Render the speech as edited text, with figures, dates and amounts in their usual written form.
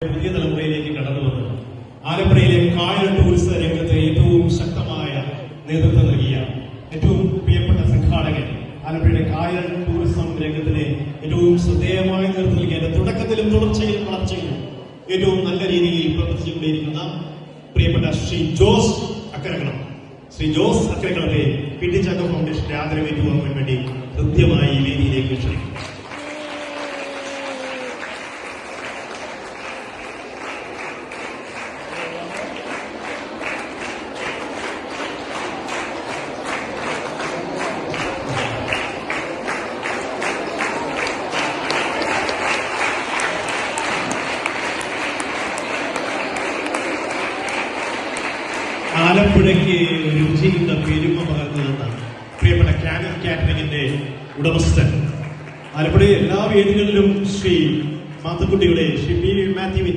പുതിയ തലമുറയിലേക്ക് കടന്നു വന്നത് ആലപ്പുഴയിലെ കായൽ ടൂറിസ്റ്റ് രംഗത്ത് ഏറ്റവും ശക്തമായ നേതൃത്വം നൽകിയ ഏറ്റവും പ്രിയപ്പെട്ട സംഘാടകൻ, ആലപ്പുഴയുടെ കായൽ ടൂറിസം രംഗത്തിന് ഏറ്റവും ശ്രദ്ധേയമായ നേതൃത്വം നൽകിയ തുടക്കത്തിലും തുടർച്ചയിലും വളർച്ചയിലും ഏറ്റവും നല്ല രീതിയിൽ പ്രവർത്തിച്ചുകൊണ്ടിരിക്കുന്ന പ്രിയപ്പെട്ട ശ്രീ ജോസ് അക്കരകളം. ശ്രീ ജോസ് അക്കരകളത്തെ പിടിച്ചാക്ക ഫൗണ്ടേഷന്റെ ആദരവ് ഏറ്റുവാങ്ങാൻ വേണ്ടി കൃത്യമായി ഈ വേദിയിലേക്ക് ക്ഷണിക്കും. ആലപ്പുഴയ്ക്ക് രുചിയുടെ പെരുമ പകർന്നു തന്ന പ്രിയപ്പെട്ട കാനൻ കാറ്ററിംഗിന്റെ ഉടമസ്ഥൻ, ആലപ്പുഴ എല്ലാ വേദികളിലും ശ്രീ മാത്തുക്കുട്ടിയുടെ, ശ്രീ പി മാത്യുവിന്റെ